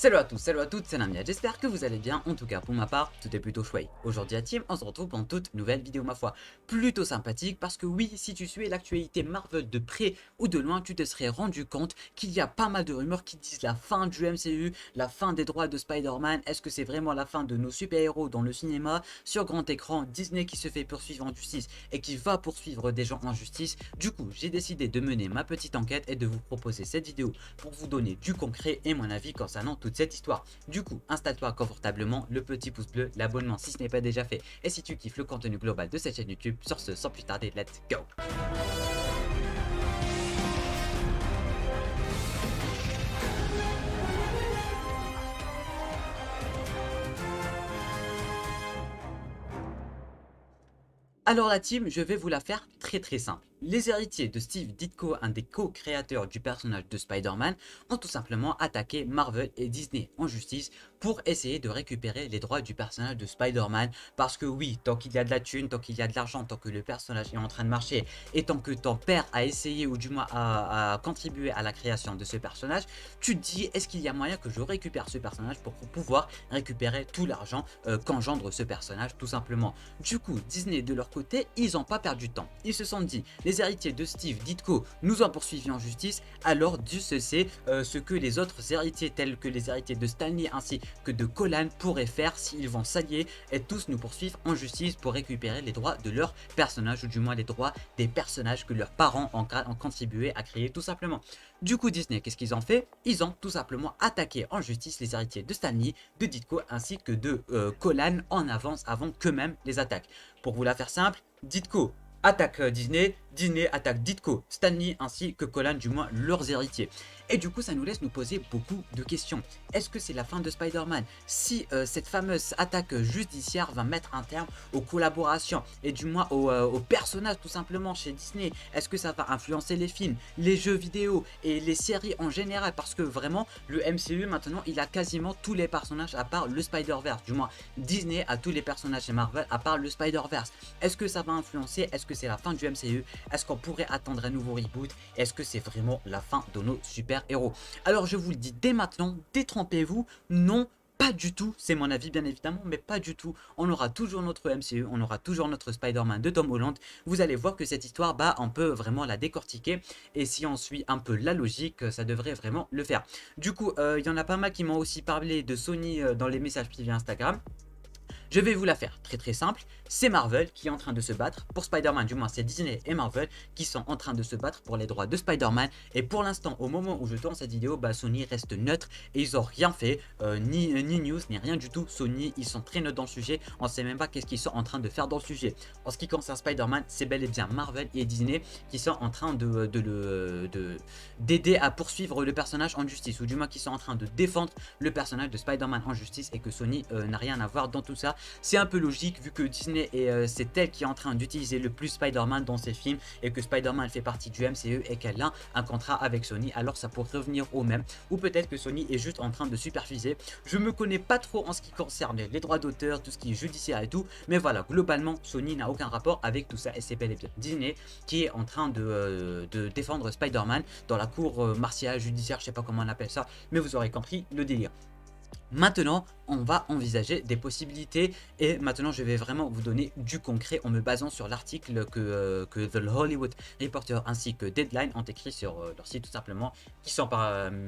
Salut à tous, salut à toutes, c'est Lamia, j'espère que vous allez bien, en tout cas pour ma part, tout est plutôt chouette. Aujourd'hui à Team, on se retrouve pour une toute nouvelle vidéo ma foi, plutôt sympathique parce que oui, si tu suis l'actualité Marvel de près ou de loin, tu te serais rendu compte qu'il y a pas mal de rumeurs qui disent la fin du MCU, la fin des droits de Spider-Man, est-ce que c'est vraiment la fin de nos super-héros dans le cinéma, sur grand écran, Disney qui se fait poursuivre en justice et qui va poursuivre des gens en justice. Du coup, j'ai décidé de mener ma petite enquête et de vous proposer cette vidéo pour vous donner du concret et mon avis concernant toute cette histoire. Du coup, installe-toi confortablement, le petit pouce bleu, l'abonnement si ce n'est pas déjà fait, et si tu kiffes le contenu global de cette chaîne YouTube, sur ce, sans plus tarder, let's go! Alors la team, je vais vous la faire très simple. Les héritiers de Steve Ditko, un des co-créateurs du personnage de Spider-Man, ont tout simplement attaqué Marvel et Disney en justice pour essayer de récupérer les droits du personnage de Spider-Man. Parce que oui, tant qu'il y a de la thune, tant qu'il y a de l'argent, tant que le personnage est en train de marcher, et tant que ton père a essayé ou du moins a contribué à la création de ce personnage, tu te dis, est-ce qu'il y a moyen que je récupère ce personnage pour pouvoir récupérer tout l'argent qu'engendre ce personnage tout simplement. Du coup, Disney de leur côté, ils n'ont pas perdu de temps. Ils se sont dit, les héritiers de Steve Ditko nous ont poursuivis en justice, alors Dieu se sait ce que les autres héritiers tels que les héritiers de Stanley ainsi que de Colin pourraient faire s'ils vont s'allier et tous nous poursuivre en justice pour récupérer les droits de leurs personnages ou du moins les droits des personnages que leurs parents ont contribué à créer tout simplement. Du coup Disney, qu'est-ce qu'ils ont fait? Ils ont tout simplement attaqué en justice les héritiers de Stanley, de Ditko ainsi que de Colin en avance avant qu'eux-mêmes les attaquent. Pour vous la faire simple, Ditko attaque Disney, Disney attaque Ditko, Stanley ainsi que Colin, du moins leurs héritiers. Et du coup, ça nous laisse nous poser beaucoup de questions. Est-ce que c'est la fin de Spider-Man? Si cette fameuse attaque judiciaire va mettre un terme aux collaborations et du moins aux personnages tout simplement chez Disney, est-ce que ça va influencer les films, les jeux vidéo et les séries en général? Parce que vraiment, le MCU maintenant, il a quasiment tous les personnages à part le Spider-Verse. Du moins, Disney a tous les personnages chez Marvel à part le Spider-Verse. Est-ce que ça va influencer? Est-ce que c'est la fin du MCU? Est-ce qu'on pourrait attendre un nouveau reboot? Est-ce que c'est vraiment la fin de nos super-héros? Alors je vous le dis dès maintenant, détrompez-vous, non, pas du tout, c'est mon avis bien évidemment, mais pas du tout. On aura toujours notre MCU, on aura toujours notre Spider-Man de Tom Holland. Vous allez voir que cette histoire, on peut vraiment la décortiquer. Et si on suit un peu la logique, ça devrait vraiment le faire. Du coup, il y en a pas mal qui m'ont aussi parlé de Sony dans les messages privés Instagram. Je vais vous la faire très simple, c'est Marvel qui est en train de se battre pour Spider-Man, du moins c'est Disney et Marvel qui sont en train de se battre pour les droits de Spider-Man. Et pour l'instant, au moment où je tourne cette vidéo, Sony reste neutre et ils n'ont rien fait, ni news, ni rien du tout. Sony, ils sont très neutres dans le sujet, on ne sait même pas qu'est-ce qu'ils sont en train de faire dans le sujet. En ce qui concerne Spider-Man, c'est bel et bien Marvel et Disney qui sont en train d'aider à poursuivre le personnage en justice, ou du moins qui sont en train de défendre le personnage de Spider-Man en justice, et que Sony n'a rien à voir dans tout ça. C'est un peu logique vu que Disney c'est elle qui est en train d'utiliser le plus Spider-Man dans ses films et que Spider-Man fait partie du MCU et qu'elle a un contrat avec Sony, alors ça pourrait revenir au même. Ou peut-être que Sony est juste en train de superviser. Je me connais pas trop en ce qui concerne les droits d'auteur, tout ce qui est judiciaire et tout, mais voilà, globalement Sony n'a aucun rapport avec tout ça et c'est bel et bien Disney qui est en train de défendre Spider-Man dans la cour martiale, judiciaire, je sais pas comment on appelle ça, mais vous aurez compris le délire. Maintenant, on va envisager des possibilités et maintenant je vais vraiment vous donner du concret en me basant sur l'article que The Hollywood Reporter ainsi que Deadline ont écrit sur leur site tout simplement, qui sont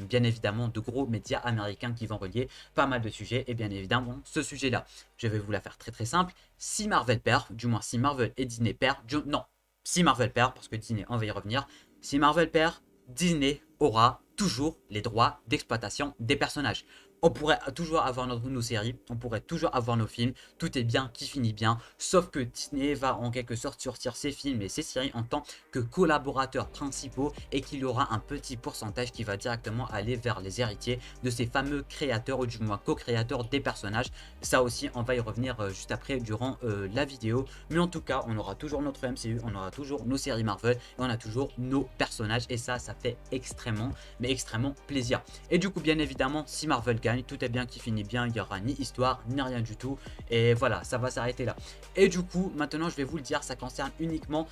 bien évidemment de gros médias américains qui vont relier pas mal de sujets et bien évidemment ce sujet là. Je vais vous la faire très simple, si Marvel perd, du moins si Marvel et Disney perdent, non, si Marvel perd, parce que Disney on va y revenir, si Marvel perd, Disney aura toujours les droits d'exploitation des personnages. On pourrait toujours avoir nos séries, on pourrait toujours avoir nos films, tout est bien qui finit bien, sauf que Disney va en quelque sorte sortir ses films et ses séries en tant que collaborateurs principaux et qu'il y aura un petit pourcentage qui va directement aller vers les héritiers de ces fameux créateurs ou du moins co-créateurs des personnages. Ça aussi on va y revenir juste après durant la vidéo, mais en tout cas on aura toujours notre MCU, on aura toujours nos séries Marvel et on a toujours nos personnages et ça fait extrêmement mais extrêmement plaisir. Et du coup bien évidemment si Marvel gagne, tout est bien qui finit bien, il n'y aura ni histoire, ni rien du tout. Et voilà, ça va s'arrêter là. Et du coup, maintenant, je vais vous le dire, ça concerne uniquement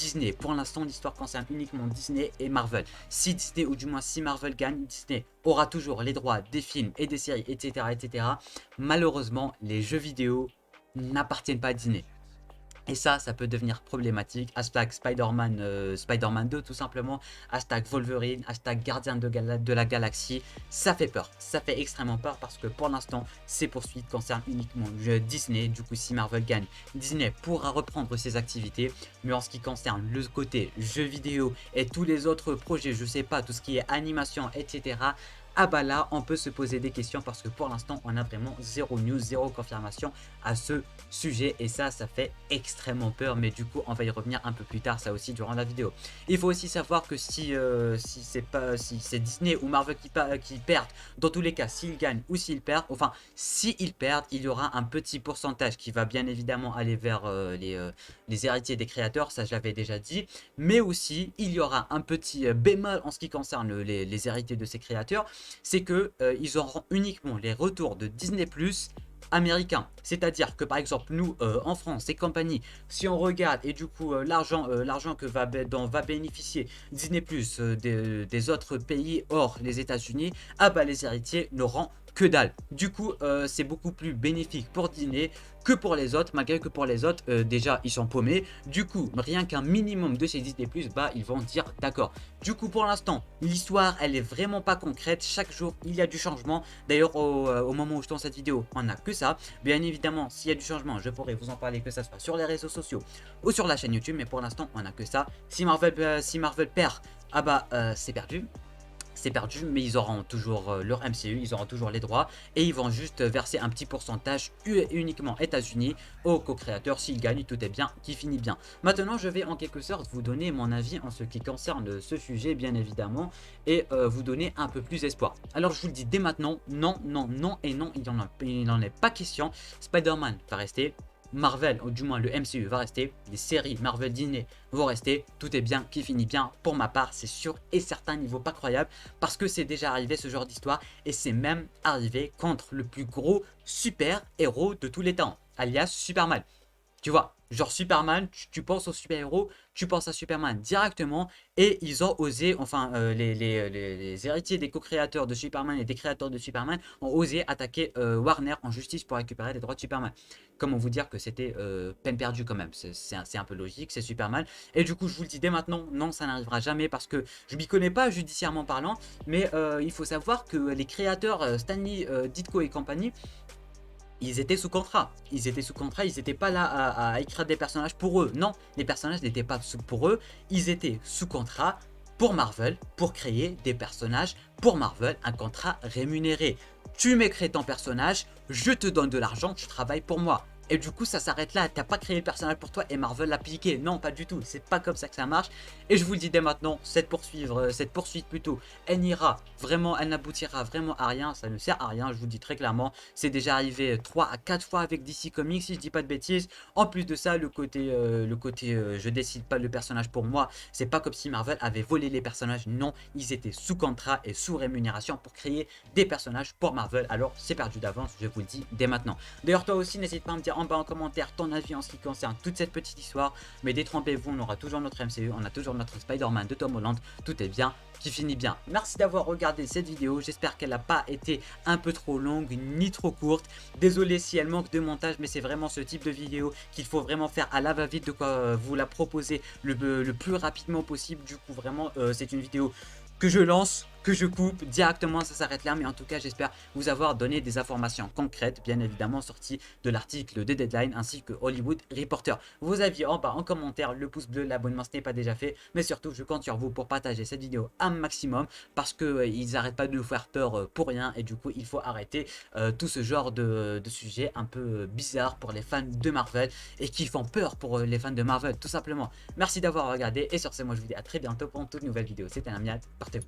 Disney. Pour l'instant, l'histoire concerne uniquement Disney et Marvel. Si Disney, ou du moins si Marvel gagne, Disney aura toujours les droits des films et des séries, etc. etc. Malheureusement, les jeux vidéo n'appartiennent pas à Disney. Et ça peut devenir problématique. Hashtag Spider-Man Spider-Man 2 tout simplement. Hashtag Wolverine, hashtag Gardien de la Galaxie. Ça fait peur. Ça fait extrêmement peur parce que pour l'instant, ces poursuites concernent uniquement Disney. Du coup, si Marvel gagne, Disney pourra reprendre ses activités. Mais en ce qui concerne le côté jeux vidéo et tous les autres projets, je sais pas, tout ce qui est animation, etc. Ah bah là, on peut se poser des questions parce que pour l'instant, on a vraiment zéro news, zéro confirmation à ce sujet. Et ça fait extrêmement peur. Mais du coup, on va y revenir un peu plus tard, ça aussi, durant la vidéo. Il faut aussi savoir que si c'est Disney ou Marvel qui perdent, dans tous les cas, s'ils gagnent ou s'ils perdent, enfin, s'ils perdent, il y aura un petit pourcentage qui va bien évidemment aller vers les héritiers des créateurs, ça je l'avais déjà dit. Mais aussi, il y aura un petit bémol en ce qui concerne les héritiers de ces créateurs, c'est que ils auront uniquement les retours de Disney+ américains. C'est-à-dire que par exemple nous en France et compagnie, si on regarde et du coup l'argent dont va bénéficier Disney+ des autres pays hors les États-Unis, ah bah les héritiers n'auront que dalle. Du coup c'est beaucoup plus bénéfique pour Disney que pour les autres, malgré que pour les autres déjà ils sont paumés. Du coup rien qu'un minimum de ces Disney+, bah ils vont dire d'accord. Du coup pour l'instant l'histoire elle est vraiment pas concrète, chaque jour il y a du changement. D'ailleurs au moment où je tourne cette vidéo on n'a que ça. Bien évidemment s'il y a du changement je pourrais vous en parler, que ça soit sur les réseaux sociaux ou sur la chaîne YouTube, mais pour l'instant on n'a que ça. Si Marvel perd, ah bah c'est perdu. C'est perdu, mais ils auront toujours leur MCU, ils auront toujours les droits et ils vont juste verser un petit pourcentage uniquement États-Unis aux co-créateurs. S'ils gagnent, tout est bien, qui finit bien. Maintenant, je vais en quelque sorte vous donner mon avis en ce qui concerne ce sujet, bien évidemment, et vous donner un peu plus espoir. Alors, je vous le dis dès maintenant, non, non, non et non, il n'en est pas question. Spider-Man va rester. Marvel, ou du moins le MCU va rester, les séries Marvel Disney vont rester, tout est bien qui finit bien. Pour ma part, c'est sûr et certain, niveau pas croyable, parce que c'est déjà arrivé ce genre d'histoire, et c'est même arrivé contre le plus gros super héros de tous les temps, alias Superman. Tu vois, genre Superman, tu penses au super-héros, tu penses à Superman directement, et ils ont osé, enfin les héritiers des co-créateurs de Superman et des créateurs de Superman ont osé attaquer Warner en justice pour récupérer les droits de Superman. Comment vous dire que c'était peine perdue quand même, c'est un peu logique, c'est Superman. Et du coup je vous le dis dès maintenant, non ça n'arrivera jamais parce que je m'y connais pas judiciairement parlant, mais il faut savoir que les créateurs Stanley, Ditko et compagnie, ils étaient sous contrat. Ils n'étaient pas là à écrire des personnages pour eux. Non, les personnages n'étaient pas pour eux. Ils étaient sous contrat pour Marvel, pour créer des personnages pour Marvel, un contrat rémunéré. Tu m'écris ton personnage, je te donne de l'argent, tu travailles pour moi. Et du coup ça s'arrête là, t'as pas créé le personnage pour toi et Marvel l'a piqué. Non, pas du tout, c'est pas comme ça que ça marche. Et je vous le dis dès maintenant, cette poursuite plutôt, elle n'aboutira vraiment à rien, ça ne sert à rien, je vous le dis très clairement. C'est déjà arrivé 3 à 4 fois avec DC Comics si je dis pas de bêtises. En plus de ça, le côté je décide pas le personnage pour moi, c'est pas comme si Marvel avait volé les personnages, non, ils étaient sous contrat et sous rémunération pour créer des personnages pour Marvel. Alors c'est perdu d'avance, je vous le dis dès maintenant. D'ailleurs toi aussi n'hésite pas à me dire en bas en commentaire ton avis en ce qui concerne toute cette petite histoire, mais détrompez-vous, on aura toujours notre MCU, on a toujours notre Spider-Man de Tom Holland, tout est bien qui finit bien. Merci d'avoir regardé cette vidéo, j'espère qu'elle n'a pas été un peu trop longue ni trop courte. Désolé si elle manque de montage, mais c'est vraiment ce type de vidéo qu'il faut vraiment faire à la va-vite, de quoi vous la proposer le plus rapidement possible. Du coup vraiment c'est une vidéo que je lance, que je coupe directement, ça s'arrête là. Mais en tout cas j'espère vous avoir donné des informations concrètes, bien évidemment sorties de l'article de Deadline ainsi que Hollywood Reporter. Vos avis en bas en commentaire, le pouce bleu, l'abonnement ce n'est pas déjà fait, mais surtout je compte sur vous pour partager cette vidéo un maximum, parce que ils n'arrêtent pas de nous faire peur pour rien, et du coup il faut arrêter tout ce genre de sujets un peu bizarres pour les fans de Marvel et qui font peur pour les fans de Marvel tout simplement. Merci d'avoir regardé, et sur ce moi je vous dis à très bientôt pour une toute nouvelle vidéo. C'était Amiad, portez-vous.